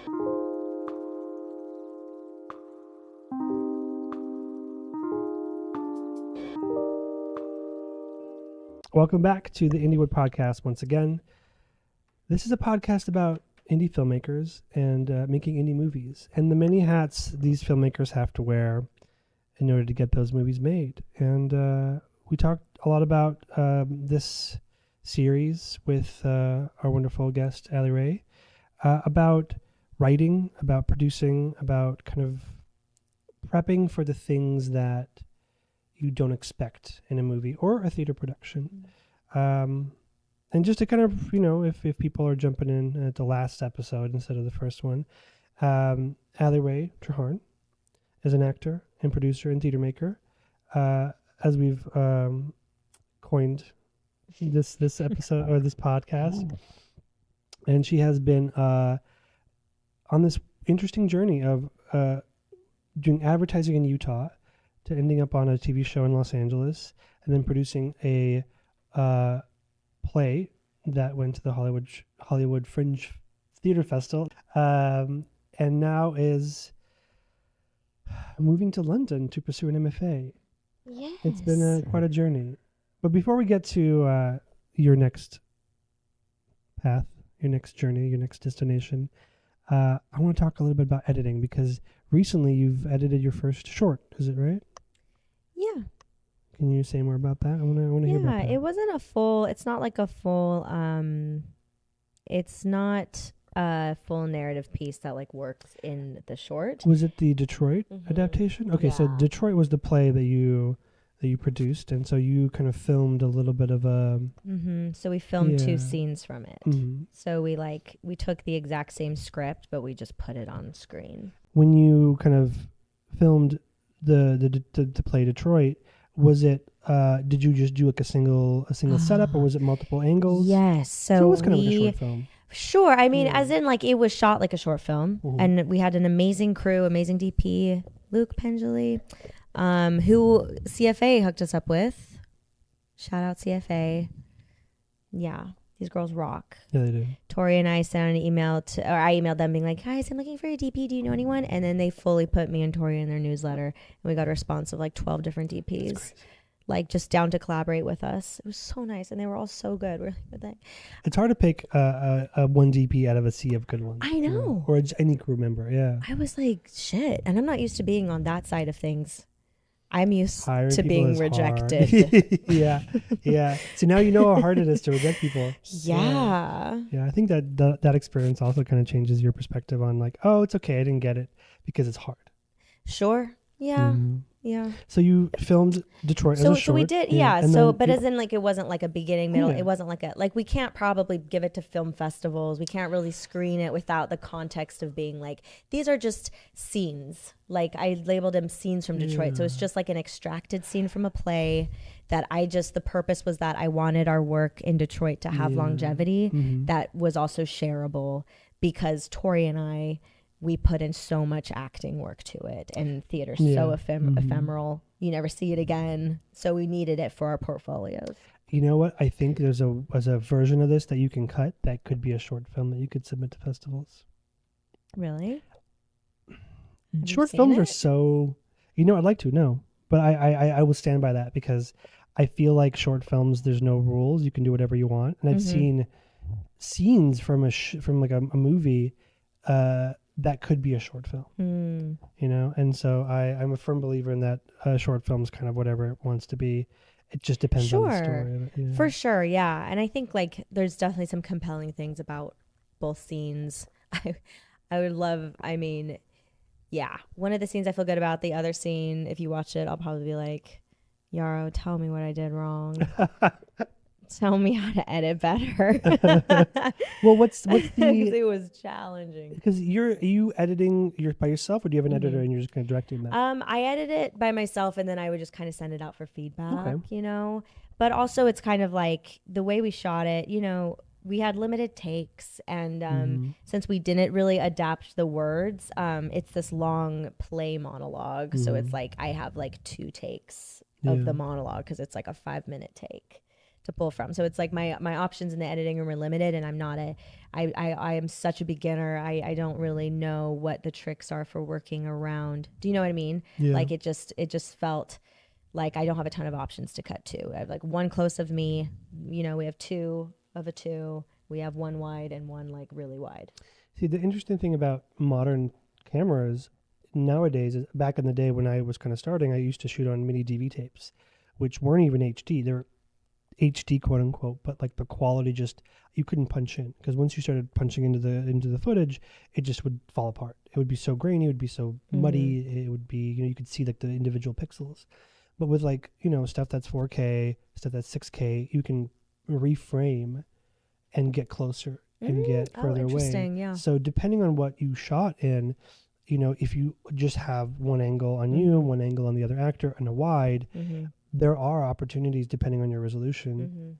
Welcome back to the Indiewood podcast once again. This is a podcast about indie filmmakers and making indie movies and the many hats these filmmakers have to wear in order to get those movies made. And we talked a lot about this series with our wonderful guest, Allie Rae, about writing, about producing, about kind of prepping for the things that you don't expect in a movie or a theater production. And just to kind of, if people are jumping in at the last episode instead of the first one, Allie Rae Treharne is an actor and producer and theater maker. As we've coined this episode or this podcast. And she has been on this interesting journey of doing advertising in Utah to ending up on a TV show in Los Angeles, and then producing a play that went to the Hollywood Fringe Theater Festival, and now is moving to London to pursue an MFA. Yes. It's been quite a journey. But before we get to your next path, your next journey, your next destination, I want to talk a little bit about editing, because recently you've edited your first short. Is it right? Yeah. Can you say more about that? I want to hear about that. It wasn't it's not like a full, it's not a full narrative piece that like works in the short. Was it the Detroit adaptation? Okay, so Detroit was the play that you produced, and so you kind of filmed a little bit of a... So we filmed 2 scenes from it. So we took the exact same script, but we just put it on screen. When you kind of filmed the play Detroit, was it did you just do like a single setup, or was it multiple angles? Yes. So it was kind of like a short film. Sure. I mean, as in like it was shot like a short film, and we had an amazing crew, amazing DP, Luke Pendley, who CFA hooked us up with. Shout out CFA. Yeah. These girls rock. Yeah, they do. Tori and I sent an email I emailed them being like, guys, I'm looking for a DP. Do you know anyone? And then they fully put me and Tori in their newsletter. And we got a response of like 12 different DPs. Like just down to collaborate with us. It was so nice. And they were all so good. Really good. It's hard to pick a one DP out of a sea of good ones. I know. Or any crew member, yeah. I was like, shit. And I'm not used to being on that side of things. I'm used to being rejected. Yeah. So now you know how hard it is to reject people. Yeah. Yeah, I think that experience also kind of changes your perspective on like, oh, it's okay, I didn't get it, because it's hard. Sure. Yeah. Yeah. So you filmed Detroit as a short. So we did, but as in like it wasn't like a beginning, middle. It wasn't like we can't probably give it to film festivals. We can't really screen it without the context of being like, these are just scenes. Like I labeled them scenes from Detroit. So it's just like an extracted scene from a play that the purpose was that I wanted our work in Detroit to have longevity that was also shareable, because Tori and we put in so much acting work to it, and theater's so ephemeral. You never see it again. So we needed it for our portfolios. You know what? I think there's a version of this that you can cut that could be a short film that you could submit to festivals. Really? Short films are so... I'd like to, no. But I will stand by that, because I feel like short films, there's no rules. You can do whatever you want. And I've seen scenes from a movie... that could be a short film, and so I'm a firm believer in that short film's kind of whatever it wants to be. It just depends on the story. For sure, yeah. And I think like there's definitely some compelling things about both scenes. I would love, one of the scenes I feel good about. The other scene, if you watch it, I'll probably be like, Yaro, tell me what I did wrong. Tell me how to edit better. Well, what's the... Because it was challenging. Because are you editing by yourself, or do you have an editor and you're just kind of directing that? I edit it by myself, and then I would just kind of send it out for feedback, But also it's kind of like the way we shot it, we had limited takes, and since we didn't really adapt the words, it's this long play monologue. So it's like I have like 2 takes of the monologue, because it's like a 5-minute take to pull from. So it's like my options in the editing room are limited, and I am such a beginner. I don't really know what the tricks are for working around. Do you know what I mean? Yeah. Like it just felt like I don't have a ton of options to cut to. I have like one close of me, we have 2 of a 2. We have one wide and one like really wide. See, the interesting thing about modern cameras nowadays is back in the day when I was kind of starting, I used to shoot on mini DV tapes, which weren't even HD. They were HD, quote unquote, but like the quality you couldn't punch in, because once you started punching into the footage, it just would fall apart. It would be so grainy, it would be so muddy, it would be, you could see like the individual pixels. But with like, stuff that's 4K, stuff that's 6K, you can reframe and get closer and get further away. Yeah. So depending on what you shot in, if you just have one angle on you, one angle on the other actor, and a wide, there are opportunities depending on your resolution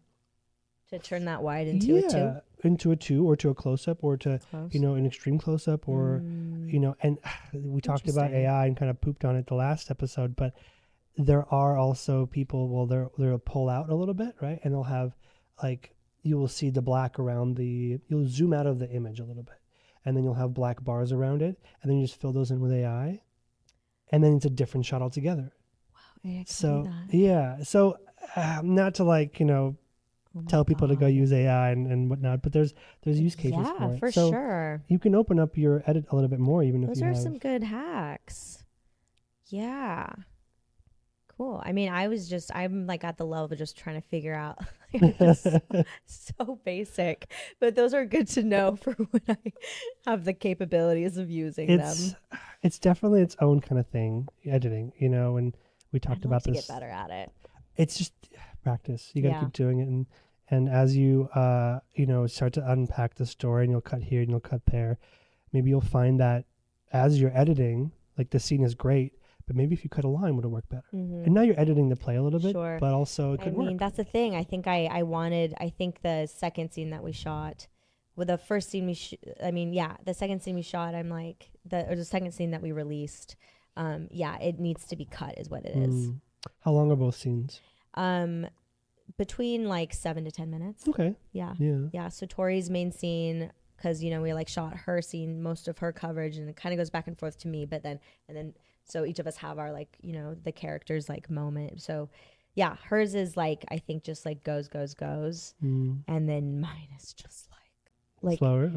to turn that wide into a 2. Into a 2, or to a close-up, or to an extreme close-up, or and we talked about AI and kind of pooped on it the last episode, but there are also people, they'll pull out a little bit, right? And they'll have like, you will see the black around you'll zoom out of the image a little bit, and then you'll have black bars around it, and then you just fill those in with AI, and then it's a different shot altogether. Wow. I So yeah, so not to like, tell people to go use AI and whatnot, but there's use cases for it. Yeah, for sure. You can open up your edit a little bit more, even if those are some good hacks. Yeah. Cool. I mean, I'm like at the level of just trying to figure out. So basic, but those are good to know for when I have the capabilities of using them. It's definitely its own kind of thing, editing, and we talked about this. Get better at it. It's just practice. You got to keep doing it. And as you, start to unpack the story, and you'll cut here and you'll cut there, maybe you'll find that as you're editing, like the scene is great, but maybe if you cut a line, would it work better? And now you're editing the play a little bit, but also it could work. I mean, that's the thing. I think I think the second scene that we shot, with the first scene the second scene we shot, I'm like, the second scene that we released, it needs to be cut is what it is. How long are both scenes? Between like 7 to 10 minutes. Okay. Yeah. So Tori's main scene, because we like shot her scene, most of her coverage, and it kind of goes back and forth to me, but then so each of us have our like, the character's like moment. So yeah, hers is like, I think just like goes. And then mine is just like slower.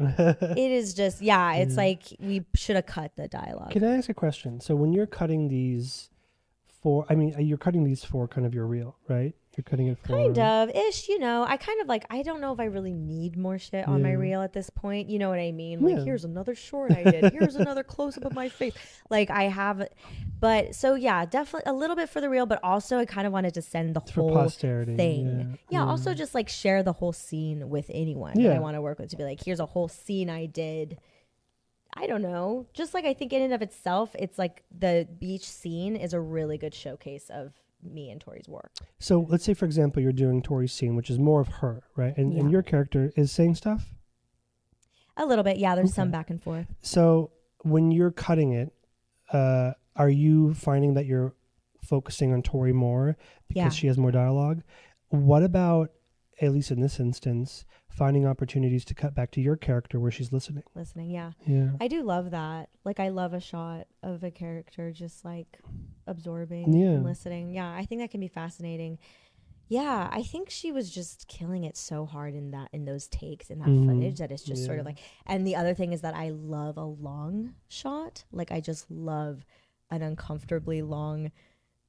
It is just, it's like we should have cut the dialogue. Can I ask a question? So when you're cutting these you're cutting these for kind of your reel, right? You're cutting it for... Kind of ish, I kind of like, I don't know if I really need more shit on my reel at this point. You know what I mean? Like, here's another short I did. Here's another close-up of my face. Like, I have... But, so yeah, definitely a little bit for the reel, but also I kind of wanted to send the whole posterity thing. Yeah, also just like share the whole scene with anyone that I want to work with, to be like, here's a whole scene I did. I don't know. Just like, I think in and of itself, it's like the beach scene is a really good showcase of me and Tori's work. So let's say, for example, you're doing Tori's scene, which is more of her, right? And your character is saying stuff? A little bit, yeah. There's some back and forth. So when you're cutting it, are you finding that you're focusing on Tori more because she has more dialogue? What about, at least in this instance, finding opportunities to cut back to your character where she's listening? Yeah. I do love that. Like, I love a shot of a character just like absorbing and listening. Yeah, I think that can be fascinating. Yeah, I think she was just killing it so hard in those takes, in that footage, that it's just sort of like... And the other thing is that I love a long shot. Like, I just love an uncomfortably long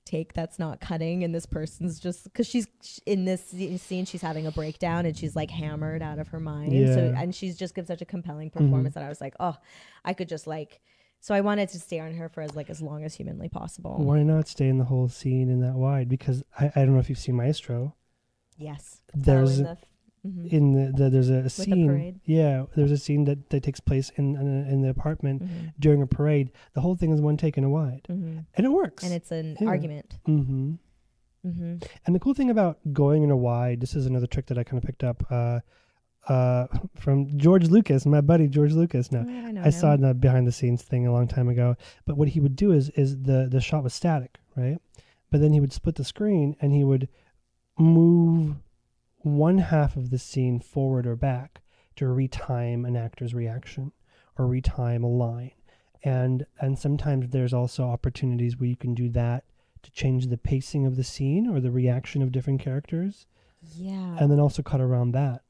take that's not cutting, and this person's just, because she's in this scene, she's having a breakdown and she's like hammered out of her mind. So, and she's just gives such a compelling performance that I was like, oh, I could just like... So I wanted to stay on her for as long as humanly possible. Why not stay in the whole scene in that wide? Because I don't know if you've seen Maestro. Yes. There's there's a scene. The parade. Yeah, there's a scene that takes place in the apartment during a parade. The whole thing is one take in a wide, and it works. And it's an argument. And the cool thing about going in a wide, this is another trick that I kind of picked up from George Lucas, my buddy George Lucas. Now I saw it in the behind the scenes thing a long time ago. But what he would do is the shot was static, right? But then he would split the screen and he would move one half of the scene forward or back to retime an actor's reaction or retime a line. And sometimes there's also opportunities where you can do that to change the pacing of the scene or the reaction of different characters. Yeah. And then also cut around that.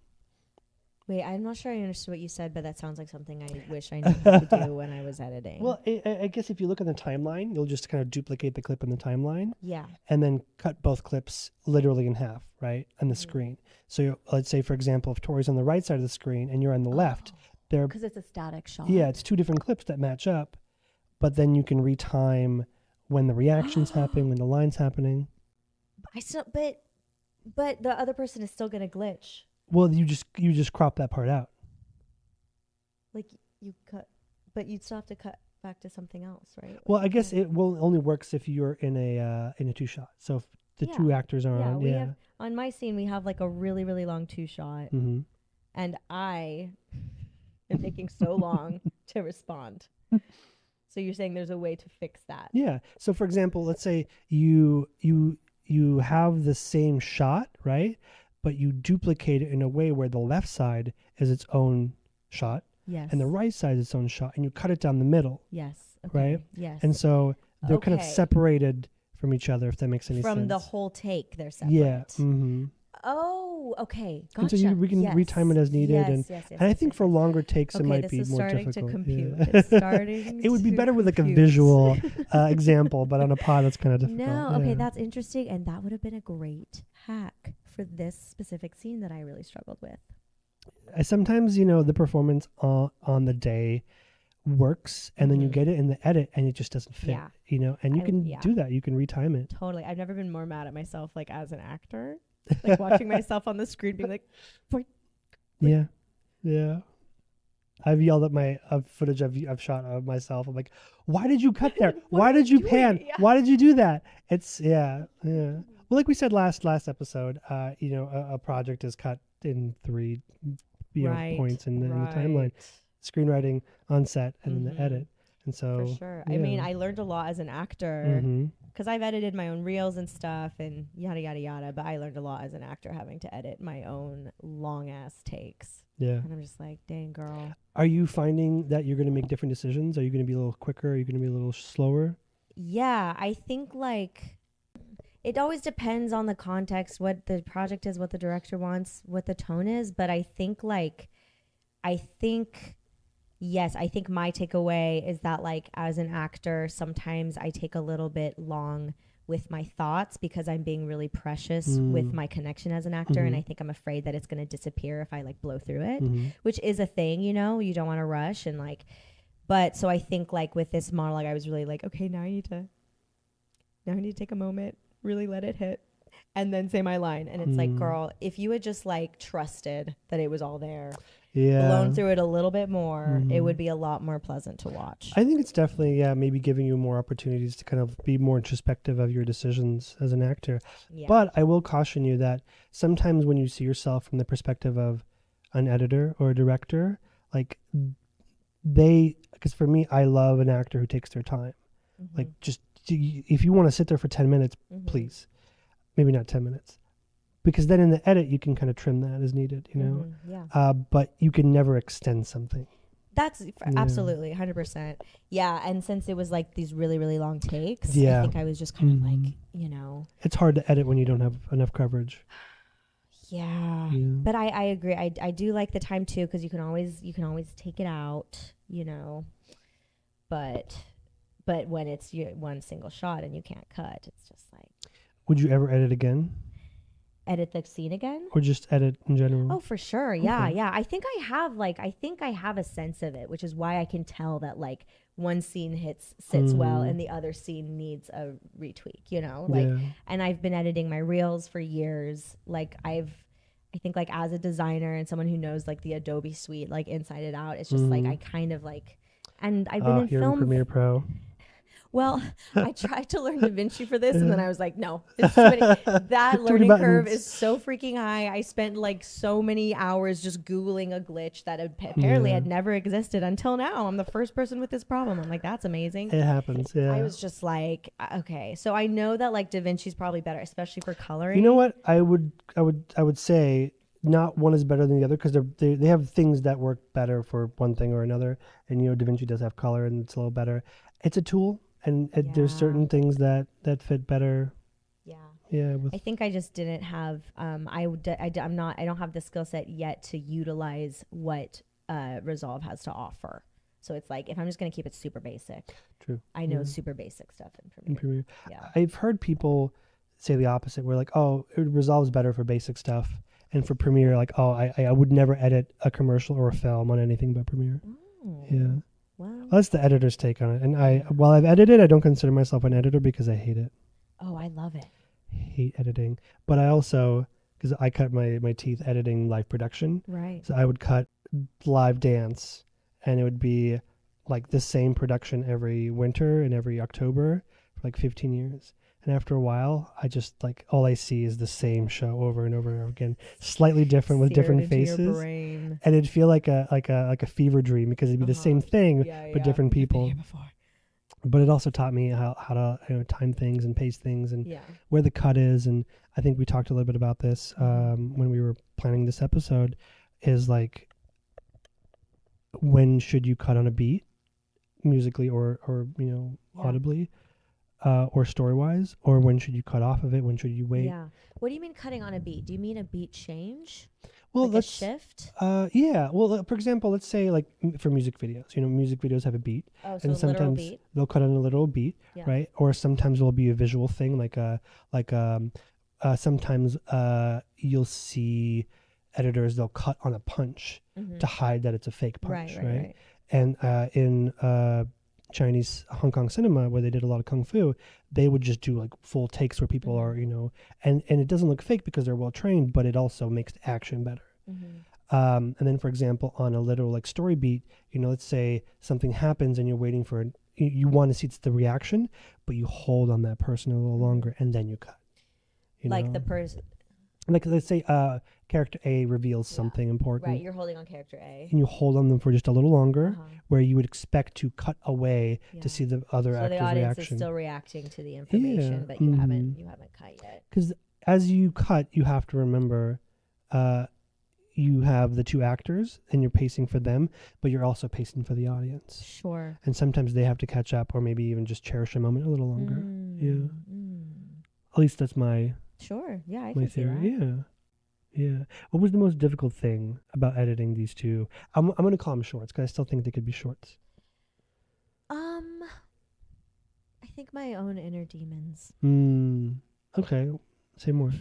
Wait, I'm not sure I understood what you said, but that sounds like something I wish I knew how to do when I was editing. Well, I guess if you look at the timeline, you'll just kind of duplicate the clip in the timeline. Yeah. And then cut both clips literally in half, right, on the screen. So let's say, for example, if Tori's on the right side of the screen and you're on the left, they're... Because it's a static shot. Yeah, it's two different clips that match up, but then you can retime when the reaction's happening, when the line's happening. But the other person is still going to glitch. Well, you just crop that part out. Like you cut, but you'd still have to cut back to something else, right? Well, I guess it will only works if you're in a two shot. So if the two actors are on, we have, on my scene we have like a really, really long two shot, and I am taking so long to respond. So you're saying there's a way to fix that? Yeah. So for example, let's say you have the same shot, right? But you duplicate it in a way where the left side is its own shot, and the right side is its own shot, and you cut it down the middle. Yes. Okay. Right. Yes. And so they're kind of separated from each other, if that makes any sense. From the whole take, they're separate. Yeah. Mm-hmm. Oh, okay. Gotcha. And so we can retime it as needed. And I think for longer takes, it might be more difficult. To compute. It's starting it would be better with like a compute. visual example, but on a pod, that's kind of difficult. No, okay, that's interesting. And that would have been a great hack for this specific scene that I really struggled with. Sometimes, the performance on the day works, and then you get it in the edit and it just doesn't fit, and you can do that. You can retime it. Totally. I've never been more mad at myself, like as an actor, like watching myself on the screen being like, yeah. I've yelled at my footage I've shot of myself. I'm like, why did you cut there? Why did you pan? Yeah. Why did you do that? It's yeah. Well, like we said last episode, a project is cut in 3 points in the timeline: screenwriting, on set, and then the edit. And so, for sure. I mean, I learned a lot as an actor because I've edited my own reels and stuff and yada yada yada. But I learned a lot as an actor having to edit my own long ass takes. Yeah. And I'm just like, dang, girl. Are you finding that you're going to make different decisions? Are you going to be a little quicker? Are you going to be a little slower? Yeah, I think like it always depends on the context, what the project is, what the director wants, what the tone is. But I think yes, I think my takeaway is that like as an actor, sometimes I take a little bit long with my thoughts because I'm being really precious with my connection as an actor. And I think I'm afraid that it's going to disappear if I like blow through it, which is a thing, you don't want to rush and like, but so I think like with this monologue, I was really like, okay, now I need to take a moment, really let it hit and then say my line. And it's like, girl, if you had just like trusted that it was all there, blown through it a little bit more, it would be a lot more pleasant to watch. I think it's definitely, maybe giving you more opportunities to kind of be more introspective of your decisions as an actor. Yeah. But I will caution you that sometimes when you see yourself from the perspective of an editor or a director, like because for me, I love an actor who takes their time. Like just, if you want to sit there for 10 minutes, please. Maybe not 10 minutes. Because then in the edit, you can kind of trim that as needed, but you can never extend something. That's absolutely 100%. Yeah. And since it was like these really, really long takes, I think I was just kind of like, It's hard to edit when you don't have enough coverage. Yeah. But I agree. I do like the time too, because you can always take it out, but when it's one single shot and you can't cut, it's just like. Would you ever edit again? Edit the scene again? Or just edit in general? Oh, for sure. Yeah, okay. Yeah. I think I have a sense of it, which is why I can tell that like one scene sits well and the other scene needs a retweak, and I've been editing my reels for years. Like I think like as a designer and someone who knows like the Adobe suite, like inside and out, it's just like I kind of like, and I've been in film. Premiere Pro. Well, I tried to learn DaVinci for this, and then I was like, no, it's too many. That Too many learning curve buttons. is so freaking high. I spent like so many hours just Googling a glitch that apparently had never existed until now. I'm the first person with this problem. I'm like, that's amazing. It happens. Yeah. I was just like, okay. So I know that like DaVinci's probably better, especially for coloring. You know what? I would say not one is better than the other because they have things that work better for one thing or another. And DaVinci does have color and it's a little better. It's a tool, and there's certain things that fit better. Yeah. Yeah. I think I just didn't have. I don't have the skill set yet to utilize what Resolve has to offer. So it's like if I'm just gonna keep it super basic. True. I know super basic stuff in Premiere. Yeah. I've heard people say the opposite. Where like, oh, it Resolve's better for basic stuff, and for Premiere, like, oh, I would never edit a commercial or a film on anything but Premiere. Oh. Yeah. Wow. Well, that's the editor's take on it. And while I've edited, I don't consider myself an editor because I hate it. Oh, I love it. Hate editing. But I also, because I cut my teeth editing live production. Right. So I would cut live dance, and it would be like the same production every winter and every October for like 15 years. And after a while, I just like all I see is the same show over and over and over again, slightly different with different faces, and it'd feel like a fever dream because it'd be the same thing but different people. But it also taught me how to time things and pace things and where the cut is. And I think we talked a little bit about this when we were planning this episode. Is like, when should you cut on a beat, musically or audibly? Or story-wise, or when should you cut off of it? When should you wait? Yeah. What do you mean cutting on a beat? Do you mean a beat change? Well, like a shift? Yeah. Well, for example, let's say like for music videos. Music videos have a beat. Oh, so and a literal sometimes beat? they'll cut on a literal beat, right? Or sometimes it'll be a visual thing, sometimes you'll see editors, they'll cut on a punch to hide that it's a fake punch, right? And in Chinese Hong Kong cinema, where they did a lot of kung fu, they would just do like full takes where people are, and it doesn't look fake because they're well trained, but it also makes the action better. And then, for example, on a literal like story beat, let's say something happens and you're waiting for it, you want to see it's the reaction, but you hold on that person a little longer and then you cut. Like the person. Like let's say character A reveals something important. Right, you're holding on character A. And you hold on them for just a little longer, where you would expect to cut away to see the other actor's reaction. So the audience is still reacting to the information, but you haven't cut yet. Because as you cut, you have to remember you have the two actors and you're pacing for them, but you're also pacing for the audience. Sure. And sometimes they have to catch up or maybe even just cherish a moment a little longer. Yeah. At least that's my... Sure. Yeah, I my can theory. see that. Yeah. Yeah. What was the most difficult thing about editing these two? I'm going to call them shorts because I still think they could be shorts. I think my own inner demons. Okay. Say more.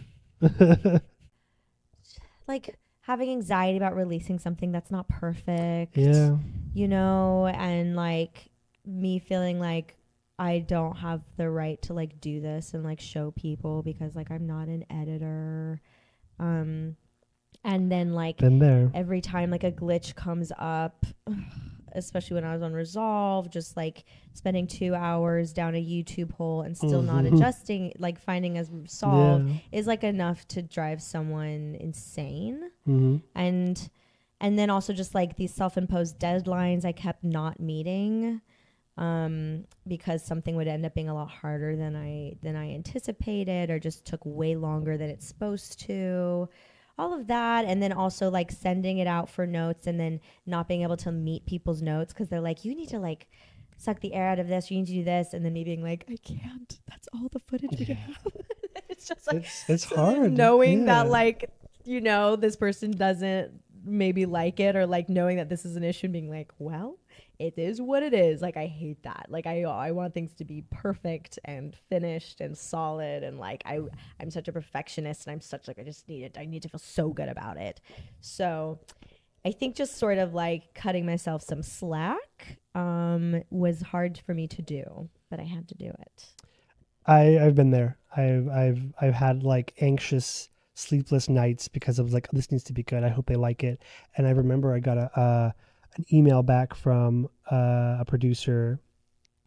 Like having anxiety about releasing something that's not perfect. Yeah. And like me feeling like I don't have the right to like do this and like show people because like I'm not an editor. And then like Been there. every time like a glitch comes up, especially when I was on Resolve, just like spending 2 hours down a YouTube hole and still not adjusting, like finding a solve is like enough to drive someone insane. And then also just like these self-imposed deadlines I kept not meeting. Because something would end up being a lot harder than I anticipated, or just took way longer than it's supposed to. All of that, and then also like sending it out for notes, and then not being able to meet people's notes because they're like, you need to like suck the air out of this, you need to do this, and then me being like, I can't. That's all the footage we have. It's just like it's hard knowing that like this person doesn't maybe like it, or like knowing that this is an issue and being like, well, it is what it is. Like I hate that. Like I want things to be perfect and finished and solid, and like I'm such a perfectionist, and I'm such like I need to feel so good about it. So I think just sort of like cutting myself some slack was hard for me to do, but I had to do it. I've been there. I've had like anxious, sleepless nights because I was like, this needs to be good. I hope they like it. And I remember I got an email back from a producer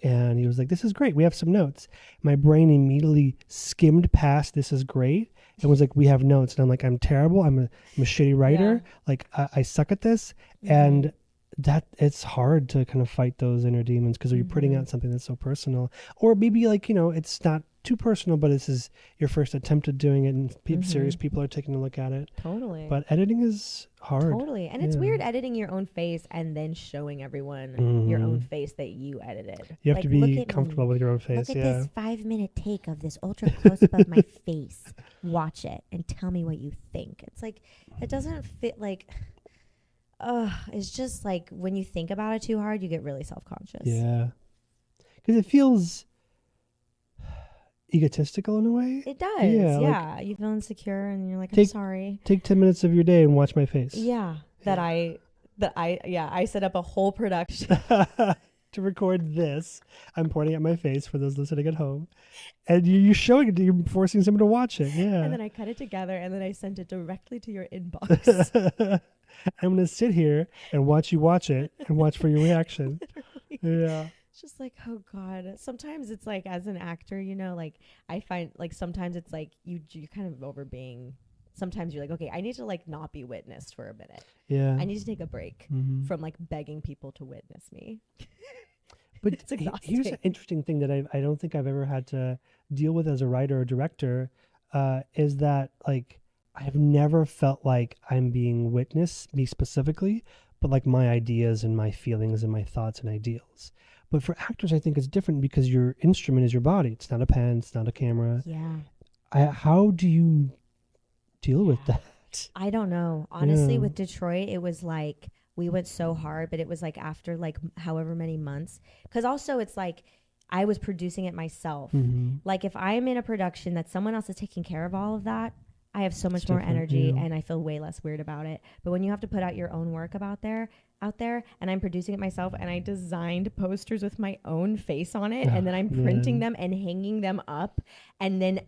And he was like, this is great. We have some notes. My brain immediately skimmed past this is great and was like, we have notes. And I'm like, I'm terrible. I'm a shitty writer. Yeah. Like, I suck at this. And that it's hard to kind of fight those inner demons because you're putting out something that's so personal. Or maybe like, it's not too personal, but this is your first attempt at doing it and serious people are taking a look at it. Totally. But editing is hard. Totally. And it's weird editing your own face and then showing everyone your own face that you edited. You have to be comfortable with your own face. Look at this 5-minute take of this ultra close up of my face. Watch it and tell me what you think. It's like, it doesn't fit like, it's just like when you think about it too hard, you get really self-conscious. Yeah. Because it feels egotistical in a way. It does. Yeah. Like, you feel insecure and you're like, I'm sorry. Take 10 minutes of your day and watch my face. Yeah. I set up a whole production to record this. I'm pointing at my face for those listening at home. And you're showing it, you're forcing someone to watch it. Yeah. And then I cut it together and then I sent it directly to your inbox. I'm going to sit here and watch you watch it and watch for your reaction. Yeah. It's just like, oh God. Sometimes it's like, as an actor, like I find like sometimes it's like you're kind of over being. Sometimes you're like, okay, I need to like not be witnessed for a minute. Yeah. I need to take a break from like begging people to witness me. But it's exhausting. Here's an interesting thing that I don't think I've ever had to deal with as a writer or director, is that like I've never felt like I'm being witnessed, me specifically, but like my ideas and my feelings and my thoughts and ideals. But for actors, I think it's different because your instrument is your body. It's not a pen. It's not a camera. Yeah. How do you deal with that? I don't know. Honestly, with Detroit, it was like we went so hard, but it was like after like however many months. Because also it's like I was producing it myself. Like if I'm in a production that someone else is taking care of all of that, I have so much more energy and I feel way less weird about it. But when you have to put out your own work out there, and I'm producing it myself and I designed posters with my own face on it and then I'm printing them and hanging them up and then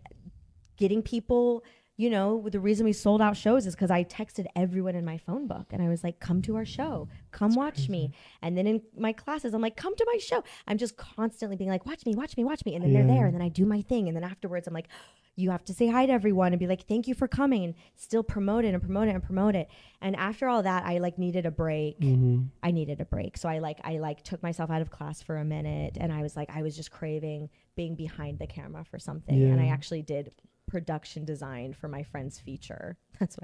getting people, the reason we sold out shows is because I texted everyone in my phone book and I was like, come to our show, come watch me. And then in my classes, I'm like, come to my show. I'm just constantly being like, watch me. And then they're there and then I do my thing. And then afterwards I'm like, you have to say hi to everyone and be like, thank you for coming, and still promote it. And after all that, I like needed a break. I needed a break. So I took myself out of class for a minute and I was just craving being behind the camera for something. And I actually did production design for my friend's feature. That's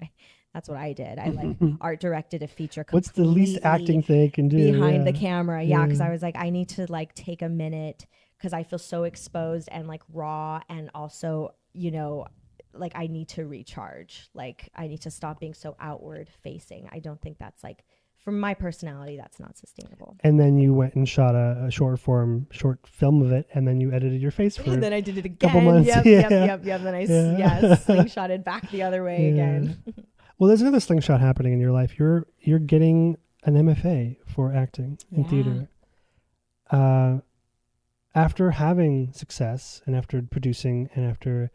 what I did. I like art directed a feature. What's the least acting thing I can do behind the camera? Yeah. Cause I was like, I need to like take a minute because I feel so exposed and like raw, and also, like I need to recharge. Like I need to stop being so outward facing. I don't think that's like, for my personality, that's not sustainable. And then you went and shot a short film of it, and then you edited your face for and then I did it again. Couple months. Yep. Then I slingshotted back the other way again. Well, there's another slingshot happening in your life. You're getting an MFA for acting in theater. After having success and after producing and after,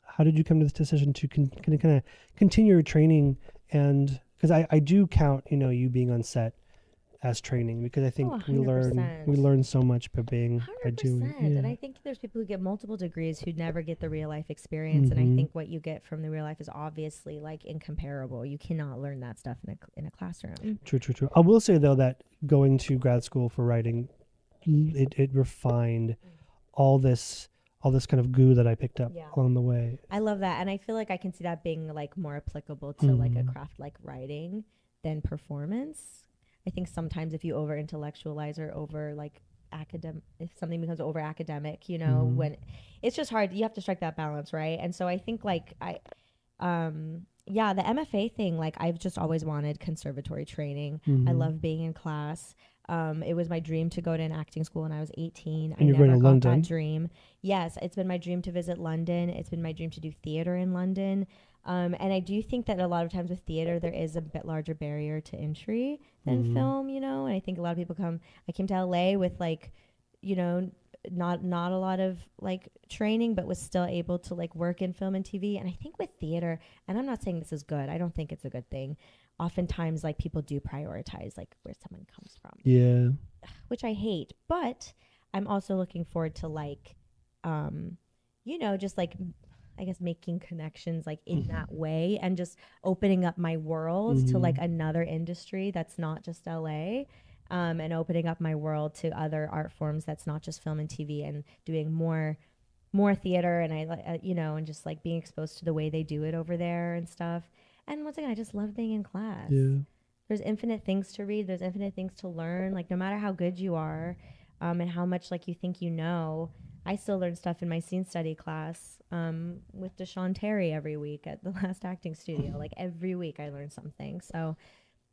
how did you come to this decision to kind of continue your training? And because I do count, you being on set as training, because I think we learn so much by being 100%. by doing. Yeah. And I think there's people who get multiple degrees who never get the real life experience. And I think what you get from the real life is obviously like incomparable. You cannot learn that stuff in a classroom. True. I will say though that going to grad school for writing, it refined all this kind of goo that I picked up along the way. I love that. And I feel like I can see that being like more applicable to like a craft like writing than performance. I think sometimes if you over intellectualize or over like if something becomes over academic, when it's just hard, you have to strike that balance, right? And so I think like the MFA thing, like I've just always wanted conservatory training. I love being in class. It was my dream to go to an acting school when I was 18. And you're going to London? That dream. Yes, it's been my dream to visit London. It's been my dream to do theater in London. And I do think that a lot of times with theater, there is a bit larger barrier to entry than film, and I think a lot of people I came to LA with like, not a lot of like training, but was still able to like work in film and TV. And I think with theater, and I'm not saying this is good, I don't think it's a good thing. oftentimes like people do prioritize like where someone comes from. Yeah. Which I hate, but I'm also looking forward to like, just like, I guess making connections like in that way and just opening up my world to like another industry that's not just LA, and opening up my world to other art forms that's not just film and TV, and doing more theater, and and just like being exposed to the way they do it over there and stuff. And once again, I just love being in class. Yeah. There's infinite things to read. There's infinite things to learn. Like no matter how good you are, and how much like you think you know, I still learn stuff in my scene study class with Deshaun Terry every week at the Last Acting Studio. Like every week I learn something. So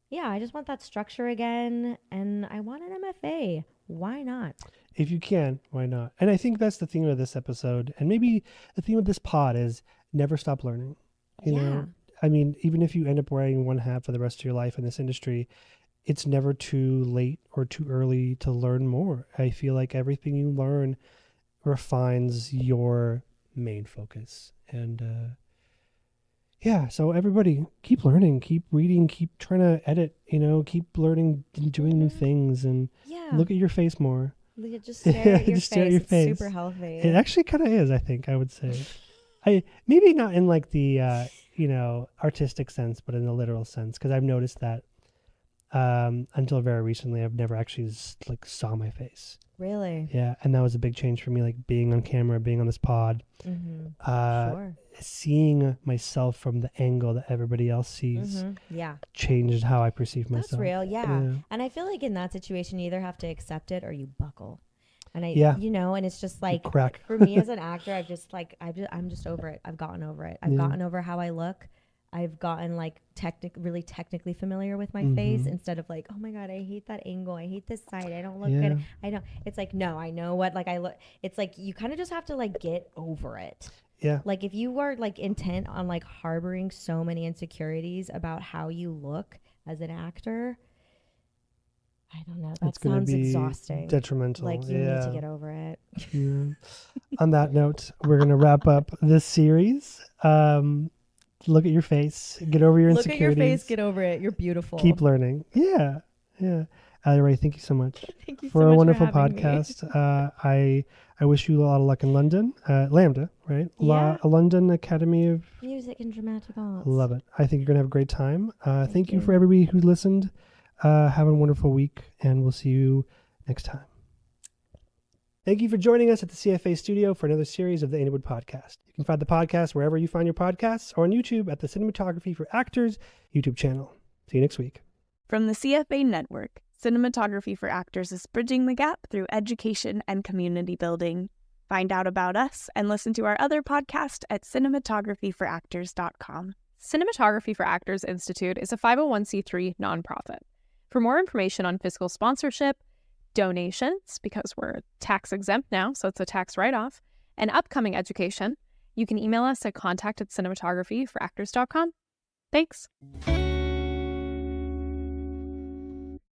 yeah, I just want that structure again, and I want an MFA. Why not? If you can, why not? And I think that's the theme of this episode, and maybe the theme of this pod is never stop learning. You know, I mean, even if you end up wearing one hat for the rest of your life in this industry, it's never too late or too early to learn more. I feel like everything you learn refines your main focus. And so everybody keep learning, keep reading, keep trying to edit, keep learning and doing new things, and look at your face more. Just stare at your face. Stare at your face. It's super healthy. It actually kind of is, I would say. Maybe not in like the artistic sense, but in the literal sense, because I've noticed that until very recently I've never actually saw my face. Really? Yeah, and that was a big change for me, like being on camera, being on this pod. Sure. Seeing myself from the angle that everybody else sees changed how I perceive myself. That's real, yeah. And I feel like in that situation you either have to accept it or you buckle. And and it's just like crack. For me as an actor, I'm just over it. I've gotten over it. I've gotten over how I look. I've gotten like really technically familiar with my face, instead of like, oh my God, I hate that angle. I hate this side. I don't look good. I don't. It's like, no, I know what like I look. It's like you kind of just have to like get over it. Yeah. Like if you are like intent on like harboring so many insecurities about how you look as an actor, I don't know. That sounds exhausting. Detrimental. Like you need to get over it. Yeah. On that note, we're going to wrap up this series. Look at your face. Get over your insecurities. Look at your face. Get over it. You're beautiful. Keep learning. Yeah. Yeah. Allie Rae, thank you so much. Thank you for so much a wonderful for having podcast. I wish you a lot of luck in London. Lambda, right? Yeah. London Academy of Music and Dramatic Arts. Love it. I think you're going to have a great time. Thank you for everybody who listened. Have a wonderful week, and we'll see you next time. Thank you for joining us at the CFA studio for another series of the Hollywood podcast. You can find the podcast wherever you find your podcasts or on YouTube at the Cinematography for Actors YouTube channel. See you next week. From the CFA network, Cinematography for Actors is bridging the gap through education and community building. Find out about us and listen to our other podcast at cinematographyforactors.com. Cinematography for Actors Institute is a 501c3 nonprofit. For more information on fiscal sponsorship, donations, because we're tax exempt now, so it's a tax write-off, and upcoming education, you can email us at contact@cinematographyforactors.com. Thanks.